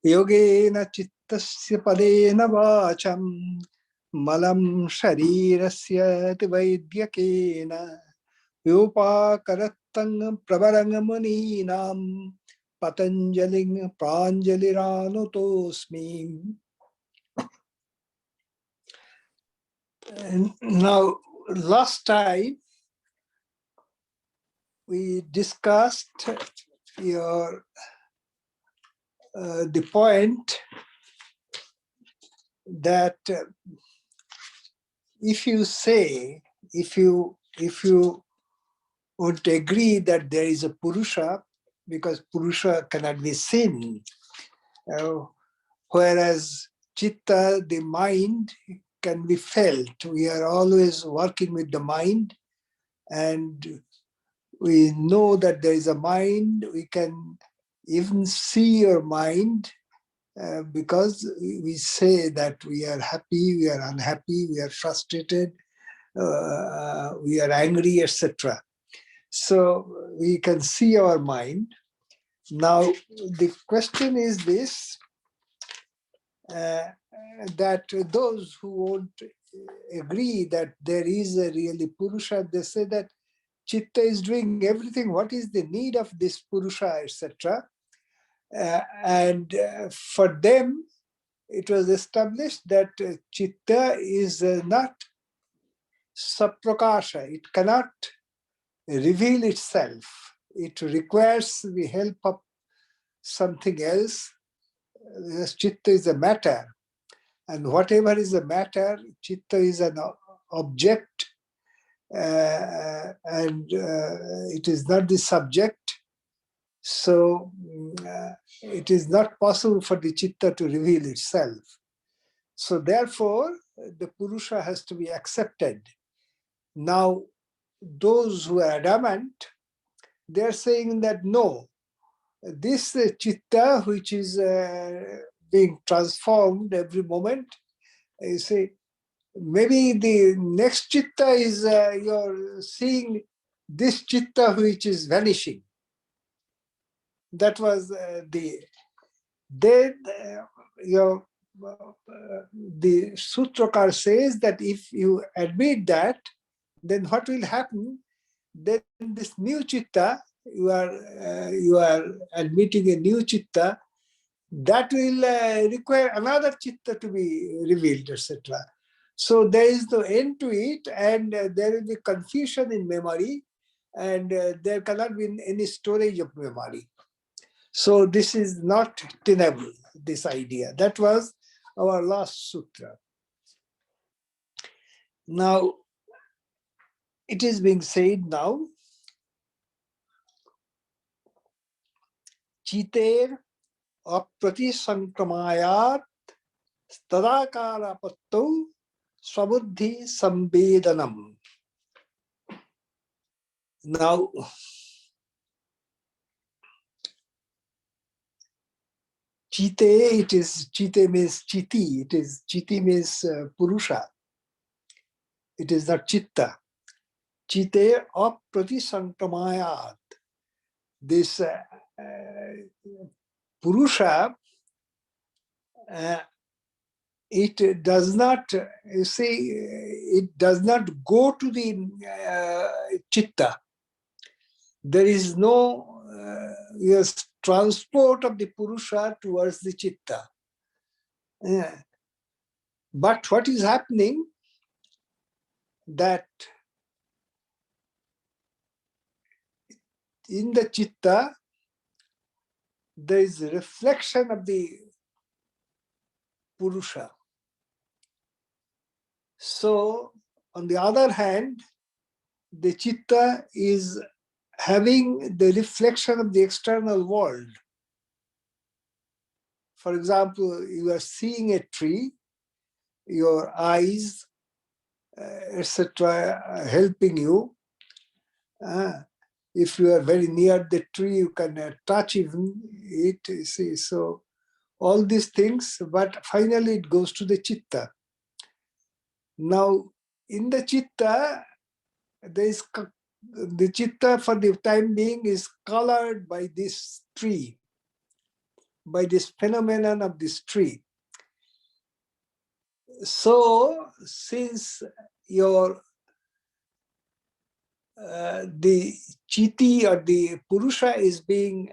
Yogena chittasya padena vacham malam sharirasya vaidhyakena vyopakaratang pravarang muninam Patanjaling pranjalirānutosmi. Now, last time we discussed the point that if you would agree that there is a Purusha, because Purusha cannot be seen, whereas Chitta, the mind, can be felt. We are always working with the mind, and we know that there is a mind. We can even see your mind because we say that we are happy, we are unhappy, we are frustrated, we are angry, etc. So we can see our mind. Now, the question is this, that those who won't agree that there is a really Purusha, they say that Chitta is doing everything. What is the need of this Purusha, etc.? And for them, it was established that Chitta is not saprakasha. It cannot reveal itself. It requires the help of something else. Chitta is a matter. And whatever is a matter, Chitta is an object. And it is not the subject. So it is not possible for the Chitta to reveal itself. So therefore, the Purusha has to be accepted. Now, those who are adamant, they are saying that no, this Chitta, which is being transformed every moment, you say, maybe the next Chitta is you're seeing this Chitta which is vanishing. That was the Sutrakar says that if you admit that, then what will happen? Then this new Chitta, you are admitting a new Chitta, that will require another Chitta to be revealed, etc. So there is no end to it, and there will be confusion in memory, and there cannot be any storage of memory. So this is not tenable, this idea. That was our last sutra. Now, it is being said now, Chiter aprati sankramayat tadakara patto swabuddhi samvedanam. Now, Chite means Chiti, Chiti means Purusha. It is not Chitta. Chite aprati sankramayat. This Purusha, it does not, you see, it does not go to the Chitta. There is no transport of the Purusha towards the Chitta. But what is happening, that in the Chitta, there is a reflection of the Purusha. So, on the other hand, the Chitta is having the reflection of the external world. For example, you are seeing a tree, your eyes, etc., are helping you. If you are very near the tree, you can touch even it. You see, so all these things, but finally it goes to the Chitta. Now, in the Chitta, there is the Chitta for the time being is colored by this tree. by this phenomenon of this tree. So, since your the chiti or the purusha is being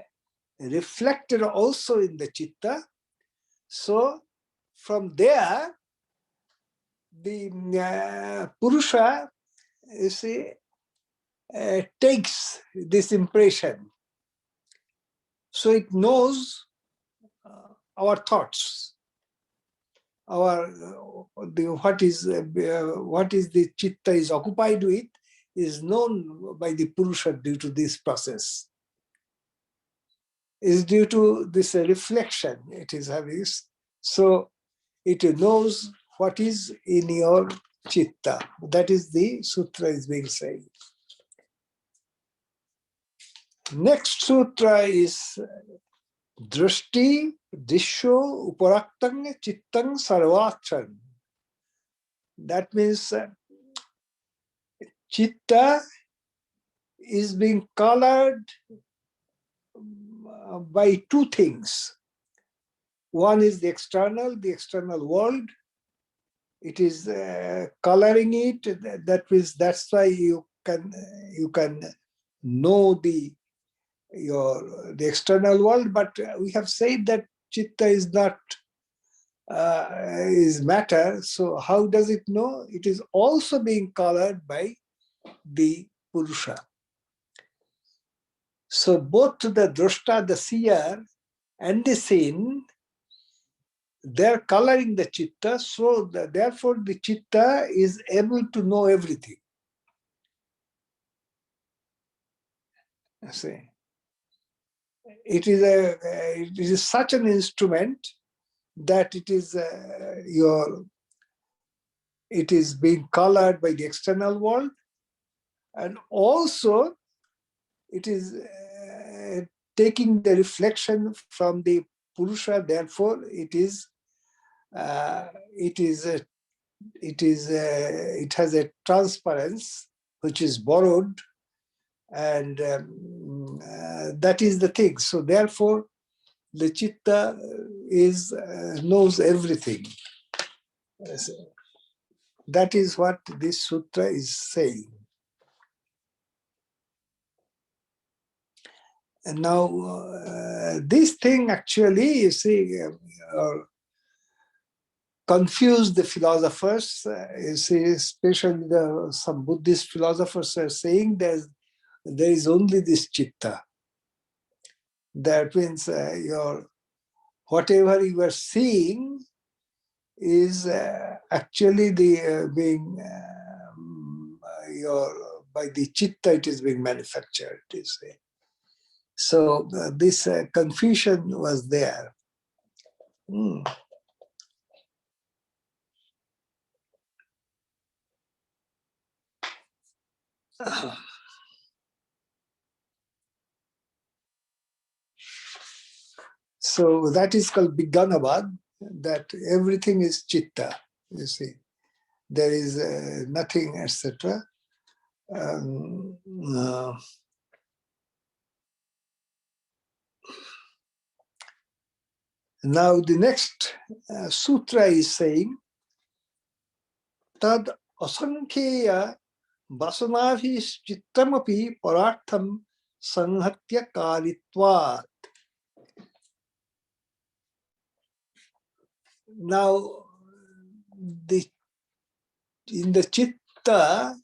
reflected also in the chitta, so from there the purusha, you see, takes this impression. So it knows our thoughts, our what is the chitta is occupied with is known by the purusha due to this process. Is due to this reflection it is having. So it knows what is in your chitta. That is the sutra is being said. Next sutra is Drishti Disho Uparaktang Chittang Sarvachan. That means chitta is being colored by two things. One is the external world. It is coloring it. That means that's why you can know the external world. But we have said that chitta is not is matter. So how does it know? It is also being colored by the purusha. So both the drashta, the seer, and the seen, they're coloring the chitta. So therefore the chitta is able to know everything. See, it is such an instrument that it is it is being colored by the external world, and also it is taking the reflection from the purusha. Therefore, it has a transparence which is borrowed, and that is the thing. So therefore, the chitta knows everything. That is what this sutra is saying. And now, this thing actually, you see, confused the philosophers. You see, especially some Buddhist philosophers are saying there is only this chitta. That means whatever you are seeing is actually the being by the chitta it is being manufactured. You see. So this confusion was there. So that is called Bigyanavad, that everything is chitta, you see. There is nothing, etc. Now the next sutra is saying, Tad asankheya vasanabhis chittamapi parartham sanhatya karitvat. Now, in the chitta,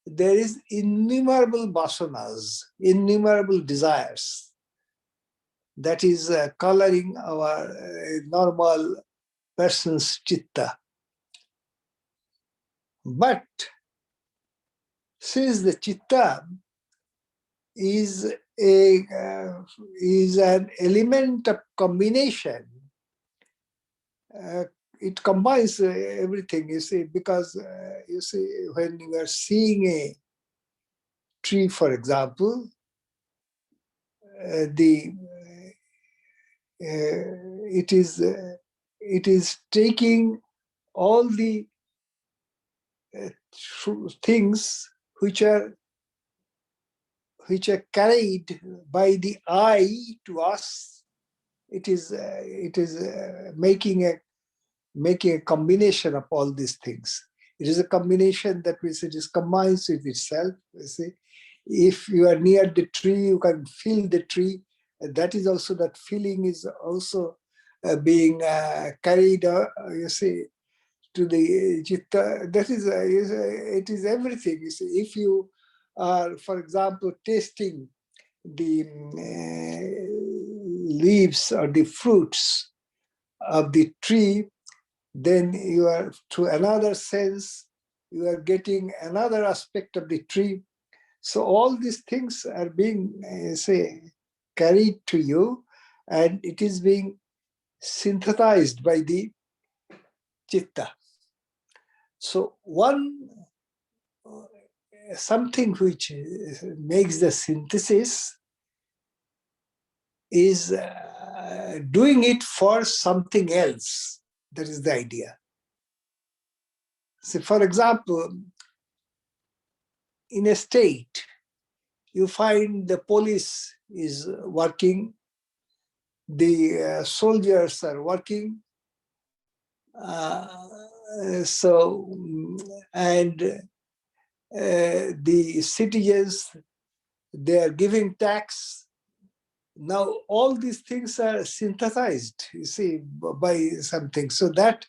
there is innumerable vasanas, innumerable desires. That is coloring our normal person's chitta. But since the chitta is an element of combination, it combines everything, you see, because you see, when you are seeing a tree, for example, it is taking all the things which are carried by the eye to us it is making a combination of all these things. It is a combination that means it is combines with itself. You see, if you are near the tree, you can feel the tree. That is also, that feeling is also being carried, you see, to the citta. That is, it is everything. You see, if you are, for example, tasting the leaves or the fruits of the tree, then you are, through another sense, you are getting another aspect of the tree. So all these things are being, carried to you, and it is being synthesized by the chitta. So something which makes the synthesis is doing it for something else. That is the idea. So for example, in a state, you find the police is working, the soldiers are working, and the citizens, they are giving tax. Now all these things are synthesized, you see, by something, so that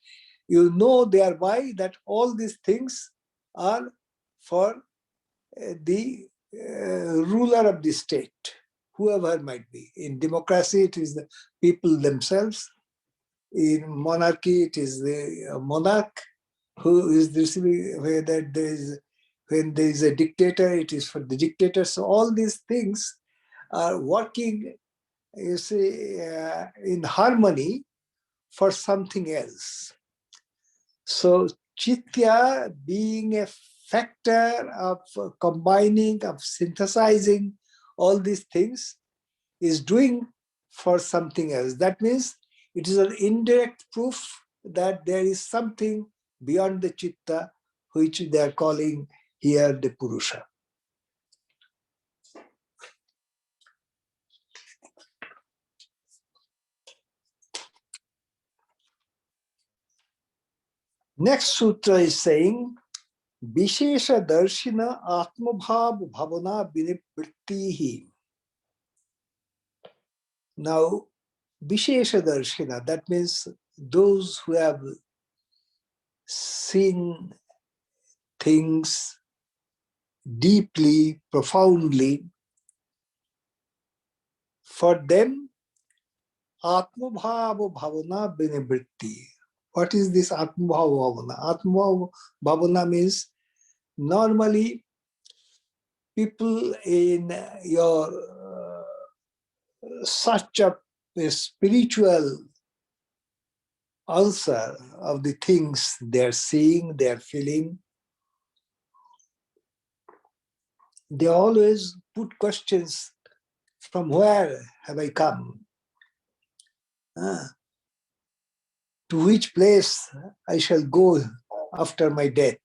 you know thereby that all these things are for the ruler of the state, whoever might be. In democracy, it is the people themselves. In monarchy, it is the monarch who is receiving, when there is a dictator, it is for the dictator. So all these things are working, you see, in harmony for something else. So Chitya being a factor of combining, of synthesizing all these things, is doing for something else. That means it is an indirect proof that there is something beyond the Chitta, which they are calling here the Purusha. Next sutra is saying, Vishesha Darshina Atmabhav Bhavana Vinivrittihi. Now, Vishesha Darshina, that means those who have seen things deeply, profoundly, for them, Atmabhava Bhavana Vinivritti. What is this Atmabhava Bhavana? Atmabhava Bhavana means normally people in your search of a spiritual answer of the things they're seeing, they're feeling, they always put questions: from where have I come? To which place I shall go after my death?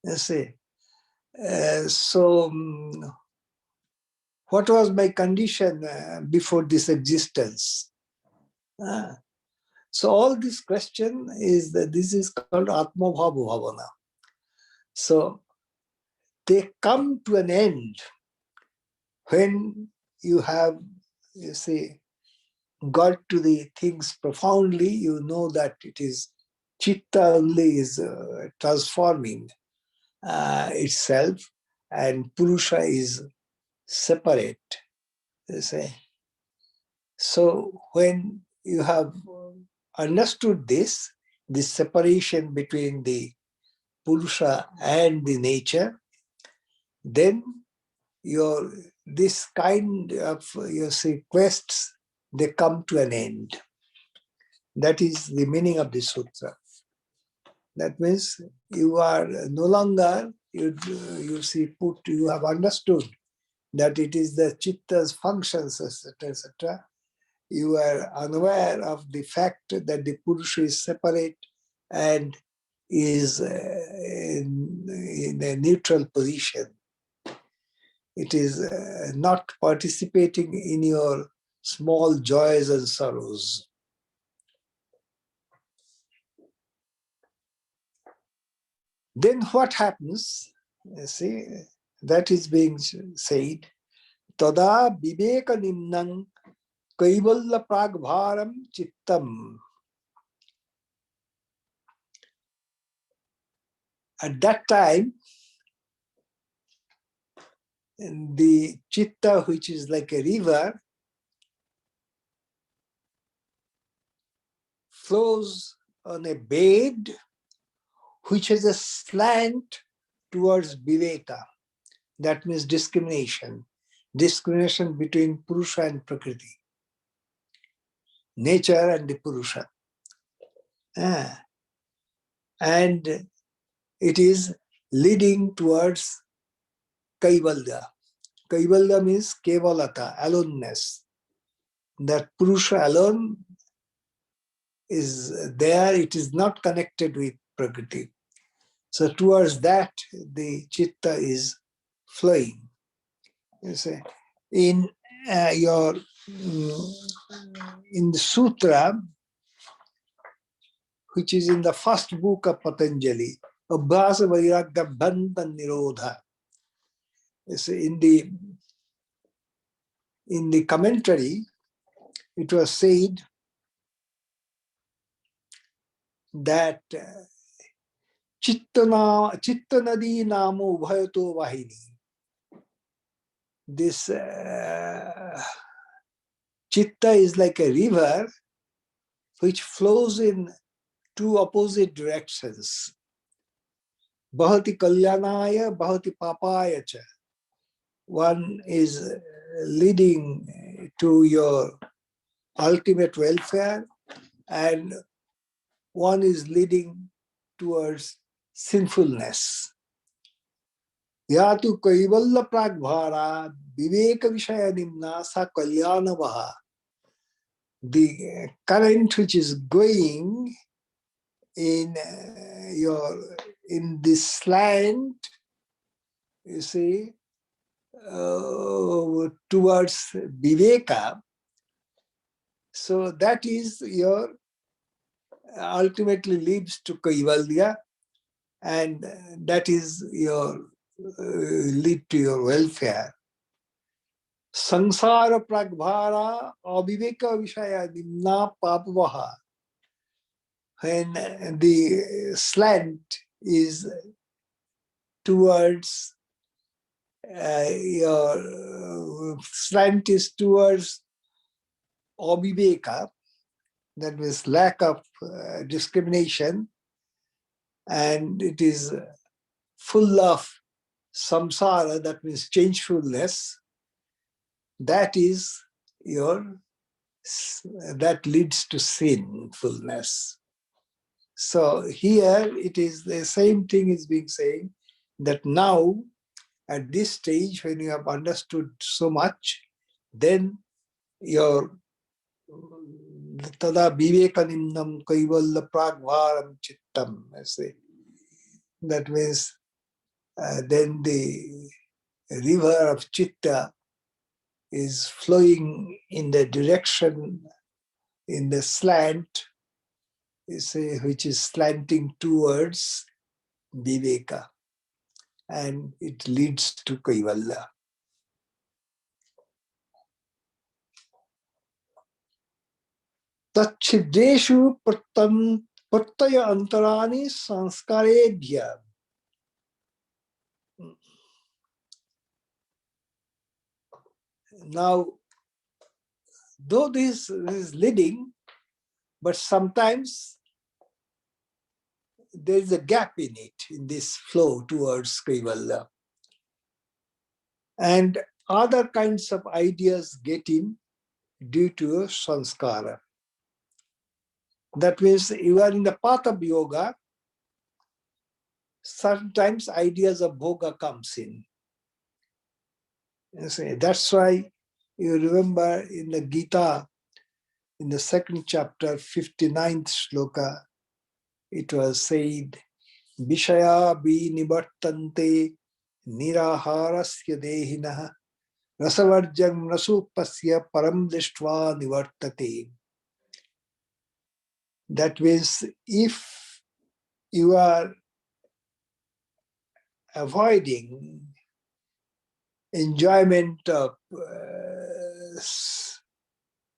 You see. What was my condition before this existence? So all this question is that this is called Atmabhava Bhavana. So they come to an end when you have, you see, got to the things profoundly. You know that it is Chitta only is transforming itself, and Purusha is separate. You say. So when you have understood this separation between the Purusha and the nature, then this kind of, you see, quests, they come to an end. That is the meaning of the sutra. That means you are no longer, you have understood that it is the chitta's functions, etc., etc. You are unaware of the fact that the Purusha is separate and is in a neutral position. It is not participating in your small joys and sorrows. Then what happens? You see, that is being said. Tada viveka nimnang kaivalla pragbharam chittam. At that time, the chitta, which is like a river, flows on a bed which has a slant towards viveka. That means discrimination. Discrimination between Purusha and Prakriti. Nature and the Purusha. And it is leading towards Kaivalya. Kaivalya means Kevalata, aloneness. That Purusha alone is there, it is not connected with Prakriti. So towards that, the Chitta is flowing. You see, in in the Sutra, which is in the first book of Patanjali, Abhyasa Vairagya Bandha Nirodha. In the commentary, it was said that Chittanadi Namo Bhayato Vahini. This Chitta is like a river which flows in two opposite directions. Bhavati Kalyanaya, Bhavati Papaya cha. One is leading to your ultimate welfare, and one is leading towards sinfulness. Yatu kaivalla pragbhara viveka vishaya nimna sa kalyanavaha. The current which is going in this slant, you see, towards viveka. So that is your ultimately leads to kaivalya, and that is your lead to your welfare. Sansara pragbhara aviveka vishaya nimna papavaha. When the slant is towards your slant is towards aviveka, that means lack of discrimination, and it is full of samsara, that means changefulness, that leads to sinfulness. So here it is the same thing is being said, that now at this stage when you have understood so much, then your tada vivekanimnam kaivalla pragbharam chittam, I say. That means then the river of chitta is flowing in the direction, in the slant, you say, which is slanting towards viveka, and it leads to kaivalya. Tachideshu prattaya antarani sanskaredhya. Now, though this is leading, but sometimes there is a gap in it, in this flow towards kaivalya. And other kinds of ideas get in due to sanskara. That means you are in the path of yoga, sometimes ideas of bhoga comes in. That's why you remember in the Gita, in the second chapter, 59th shloka, it was said, Vishaya binivartante niraharasya dehinaha Rasavarjam nasupasya param drishtva nivartate. That means if you are avoiding enjoyment of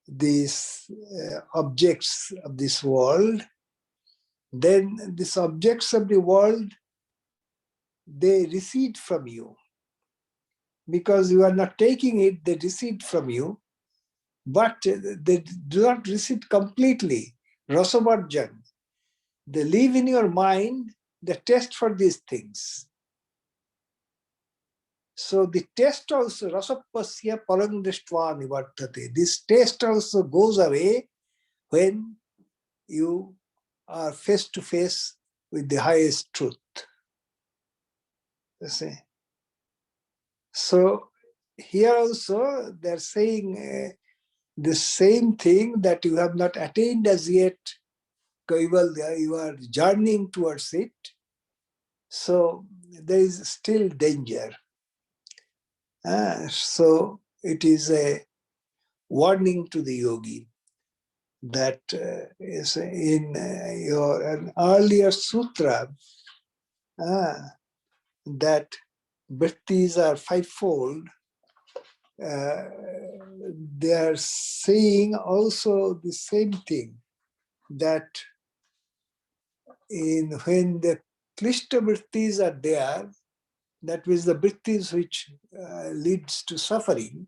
these objects of this world, then these objects of the world, they recede from you. Because you are not taking it, they recede from you, but they do not recede completely. Rasavarjan. They leave in your mind the taste for these things. So the taste also, rasapasya parangdrishtva nivartate. This taste also goes away when you are face to face with the highest truth. You see? So here also they're saying the same thing, that you have not attained as yet. You are journeying towards it. So there is still danger. So it is a warning to the yogi that is in an earlier sutra that vrittis are fivefold. They are saying also the same thing, that when the klishta vrittis are there, that means the vrittis which leads to suffering,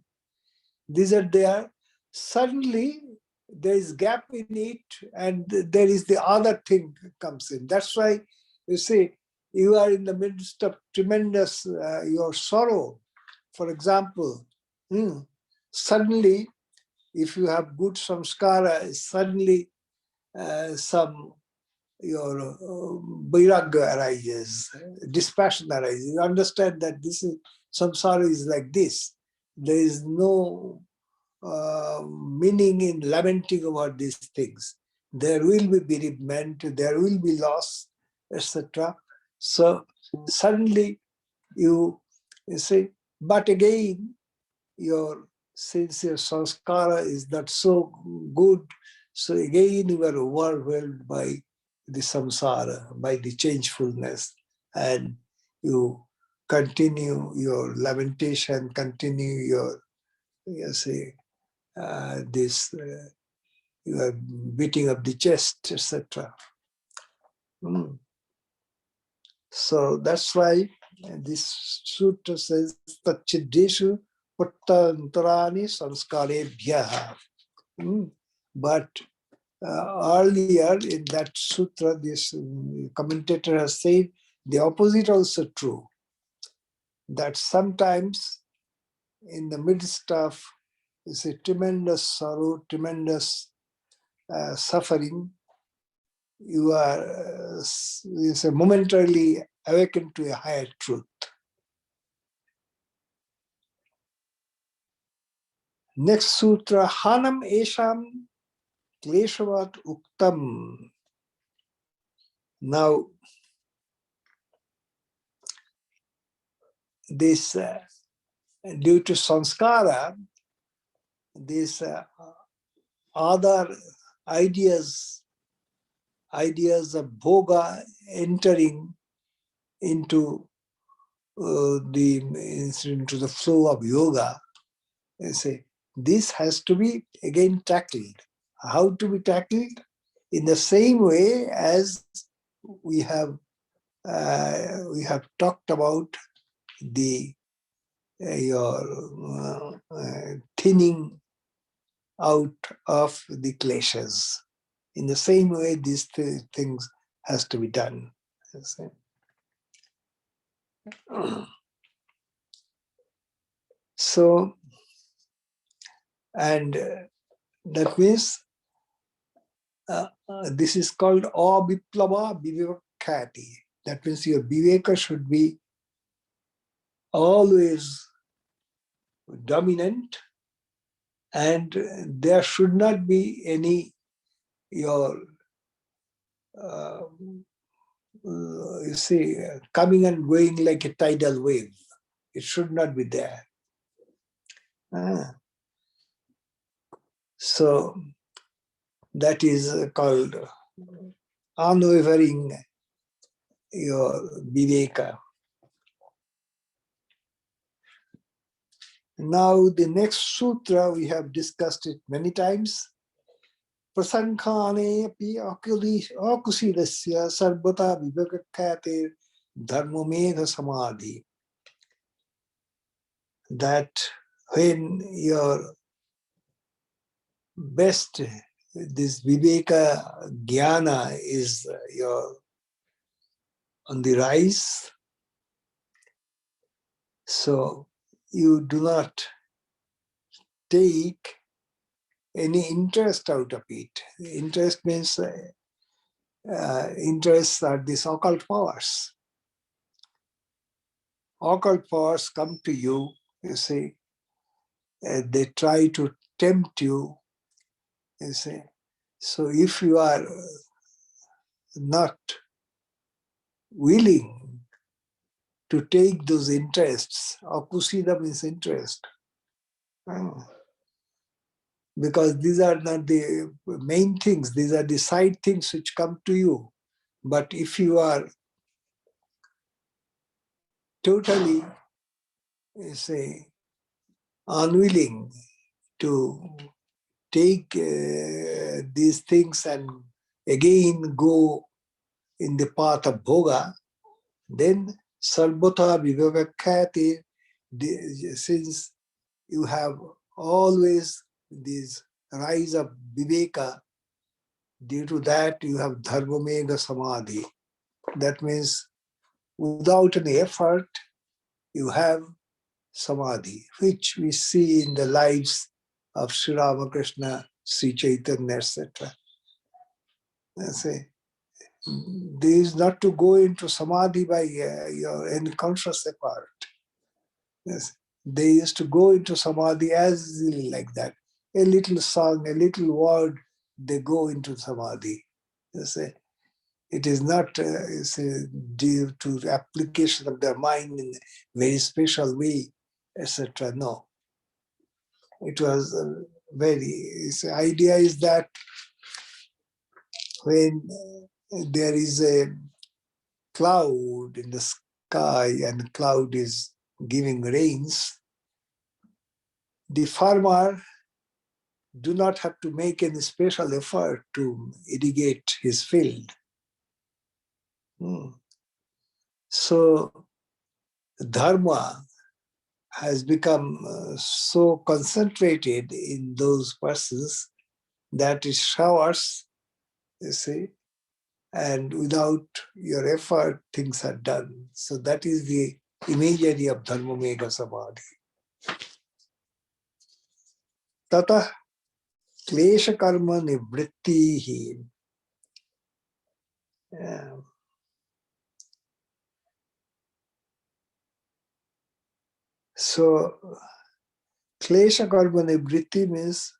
these are there, suddenly there is gap in it and there is the other thing comes in. That's why you see, you are in the midst of tremendous your sorrow, for example. Suddenly, if you have good samskara, suddenly some your vairagya arises, dispassion arises. You understand that this is samsara is like this. There is no meaning in lamenting about these things. There will be bereavement, there will be loss, etc. So suddenly you say, but again, since your sanskara is not so good, so again you are overwhelmed by the samsara, by the changefulness, and you continue your lamentation, continue your, you are beating of the chest, etc. So that's why this sutra says, Tachideshu pattantarani sanskarebhyaha. But earlier in that sutra, this commentator has said the opposite also true, that sometimes in the midst of a tremendous sorrow, tremendous suffering, you are momentarily awakened to a higher truth. Next sutra, Hanam Esham Kleshavat Uktam. Now, this due to sanskara, these other ideas of bhoga entering into the flow of yoga. They say this has to be again tackled. How to be tackled? In the same way as we have talked about the thinning out of the kleshas. In the same way, these things has to be done. So, and that means this is called aviplava vivekkhati. That means your viveka should be always dominant, and there should not be any coming and going like a tidal wave. It should not be there. So that is called unwavering your viveka. Now the next sutra, we have discussed it many times. Prasankhane api akusidasya sarvata vivekakhate dharmamedha samadhi. That when your best, this viveka jnana is your on the rise, so you do not take any interest out of it. Interest means interests are these occult powers. Occult powers come to you, you see, they try to tempt you, you see. So if you are not willing to take those interests, akusida means interest, because these are not the main things, these are the side things which come to you. But if you are totally, say, unwilling to take these things and again go in the path of bhoga, then sarvata vivekakhati, since you have always this rise of viveka, due to that you have dharmamedha samadhi. That means without any effort, you have samadhi, which we see in the lives of Sri Ramakrishna, Sri Chaitanya, etc. There is not to go into samadhi by your unconscious effort. Yes. They used to go into samadhi as easily like that. A little song, a little word, they go into samadhi. You see. It is not due to the application of their mind in a very special way, etc. No. It was the idea is that when there is a cloud in the sky and the cloud is giving rains, the farmer do not have to make any special effort to irrigate his field. So dharma has become so concentrated in those persons that it showers, you see, and without your effort, things are done. So that is the imagery of dharma mega samadhi. Tata klesha karma nivrittihi. So klesha karma nivritti means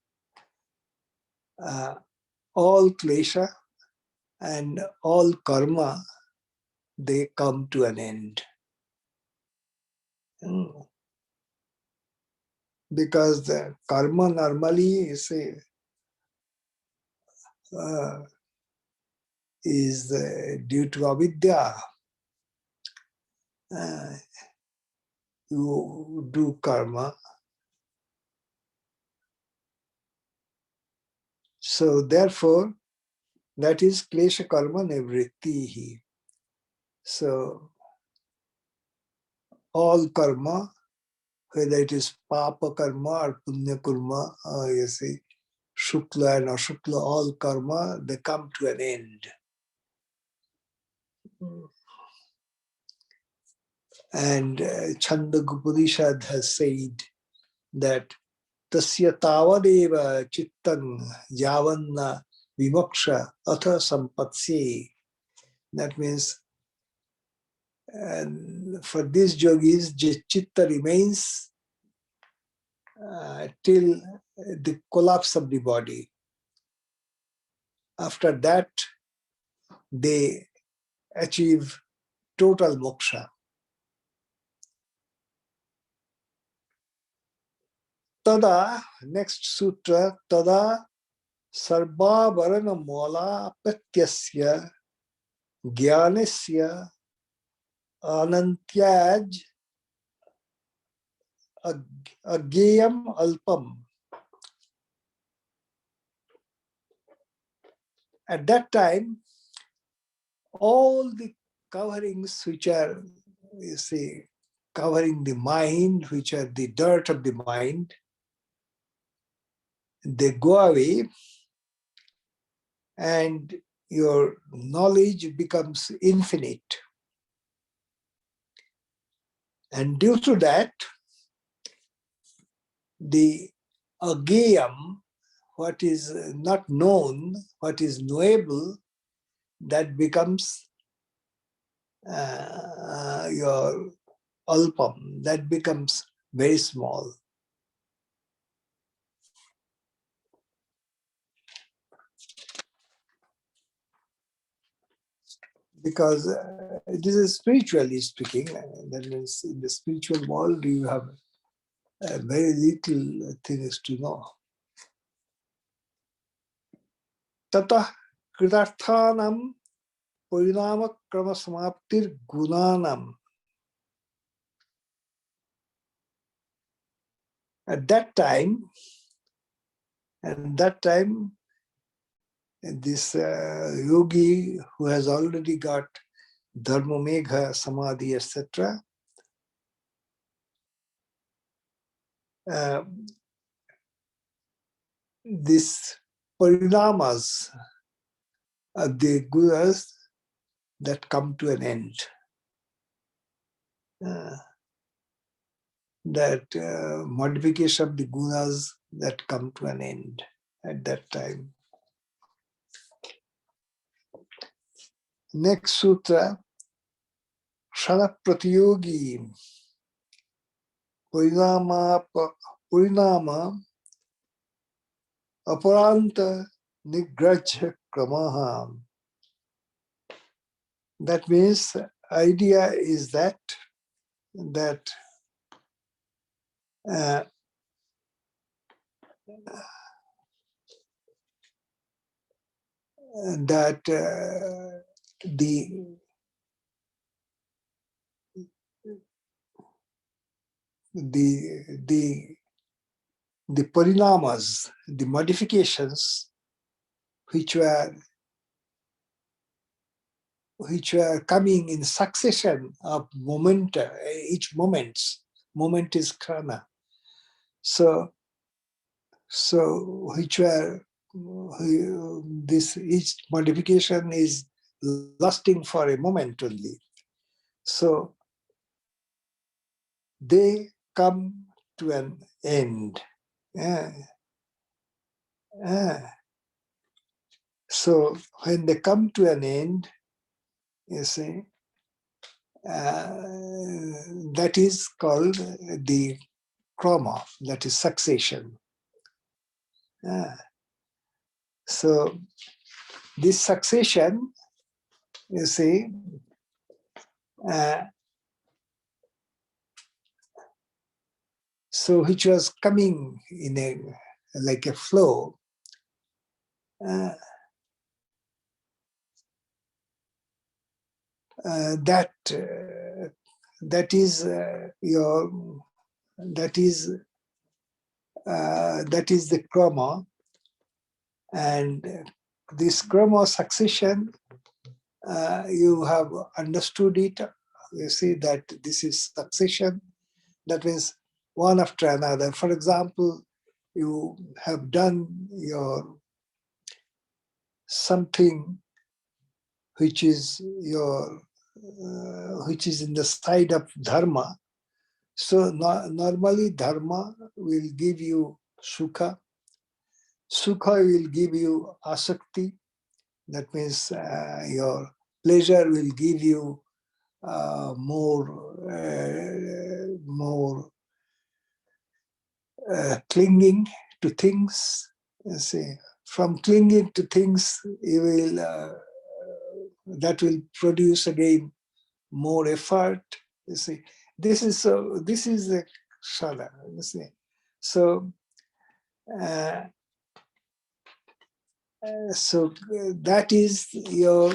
all klesha and all karma, they come to an end. Because the karma normally is due to avidya. You do karma. So therefore, that is klesha karma nivrittihi. So all karma, whether it is papa karma or punya karma, you see, shukla and ashukla, all karma, they come to an end. And Chandagupadishad has said that tasya tavadeva chittan yavanna vimoksha atha sampatsye. That means for these yogis, chitta remains till the collapse of the body. After that, they achieve total moksha. tada, next sutra, tada sarva varana mola pratyasya jnanasya anantyaj ageyam alpam. At that time, all the coverings which are, you see, covering the mind, which are the dirt of the mind, they go away and your knowledge becomes infinite. And due to that, the ageyam, what is not known, what is knowable, that becomes your alpam, that becomes very small. Because this is spiritually speaking, that means in the spiritual world you have very little things to know. Tata kritarthanam parinama krama samaptir gunanam. At that time, this yogi who has already got dharma megha, samadhi, etc., this parinamas are the gunas that come to an end. That modification of the gunas that come to an end at that time. Next sutra, Shana Pratiyogi Purinama Aparanta Nigrajha Kramaha. That means idea is that the parinamas, the modifications which were coming in succession of momenta, each moment is krana. So which were this each modification is lasting for a moment only. So they come to an end. So when they come to an end, you see, that is called the krama, that is succession. So this succession, you see, so which was coming in a like a flow, that is the krama, and this krama succession, you have understood it. You see that this is succession. That means one after another. For example, you have done your something which is which is in the side of dharma. So normally dharma will give you sukha. Sukha will give you asakti. That means your pleasure will give you more clinging to things. You see, from clinging to things, you will that will produce again more effort. You see, this is the shala. You see, so So that is your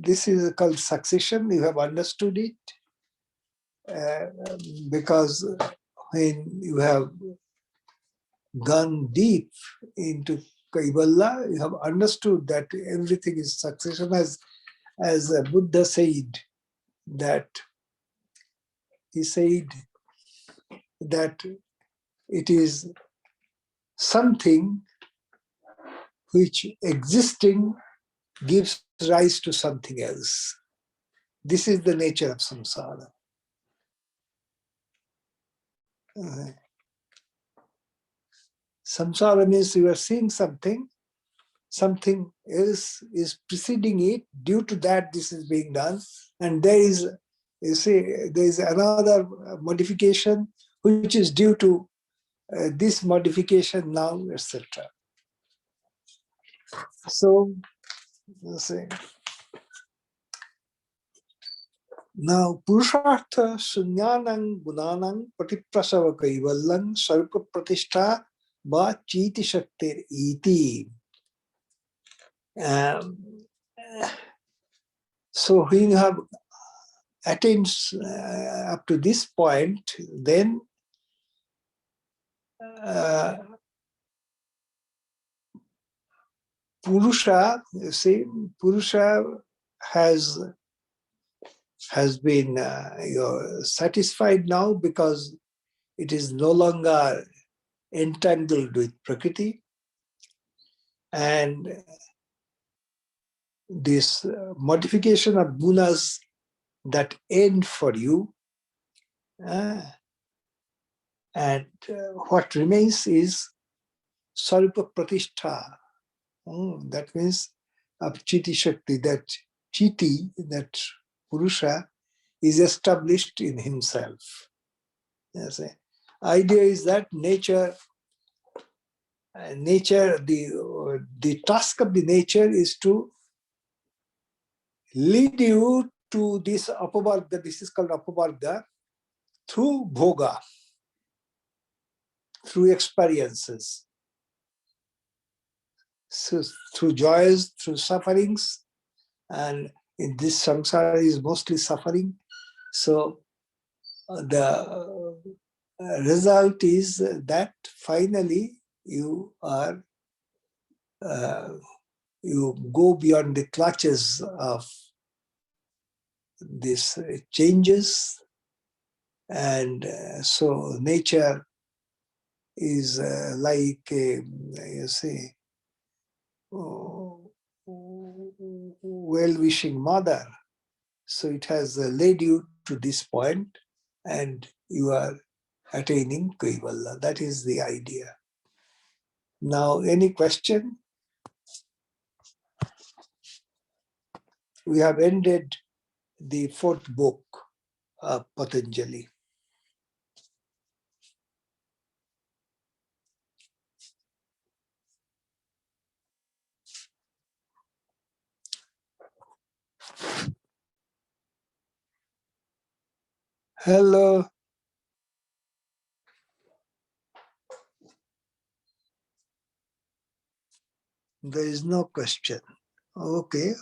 this is called succession. You have understood it because when you have gone deep into Kaivalya, you have understood that everything is succession. As Buddha said, that he said that it is something which existing gives rise to something else. This is the nature of samsara. Samsara means you are seeing something else is preceding it. Due to that, this is being done. And there is, you see, there is another modification which is due to this modification now, etc. So, you see, now Purushartha Sunyanang Gunanang Patiprasava Kaivallang Sarpa Pratishtha Va Chiti Shaktir Iti. So when you have attained up to this point, then Purusha, you see, Purusha has been satisfied now because it is no longer entangled with Prakriti, and this modification of gunas that end for you, and what remains is Sarupa Pratishtha. That means of Chiti Shakti, that Chiti, that Purusha, is established in himself. Yes. Idea is that nature, the task of the nature is to lead you to this apavarga, this is called apavarga, through bhoga, through experiences. So through joys, through sufferings, and in this samsara is mostly suffering. So the result is that finally you are you go beyond the clutches of these changes, and so nature is like you say well-wishing mother. So it has led you to this point, and you are attaining Kaivalya. That is the idea. Now, any question? We have ended the 4th book of Patanjali. Hello. There is no question. Okay.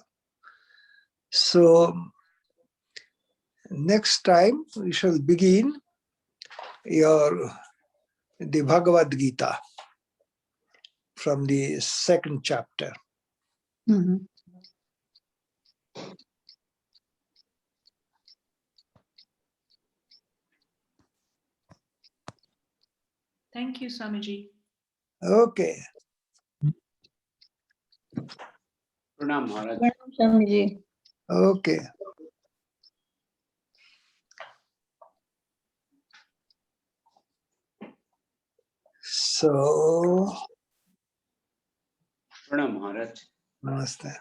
So next time we shall begin the Bhagavad Gita from the 2nd chapter. Mm-hmm. Thank you, Swamiji. Okay. Pranam Maharaj. Swamiji. Okay. So, Pranam Maharaj. namaste.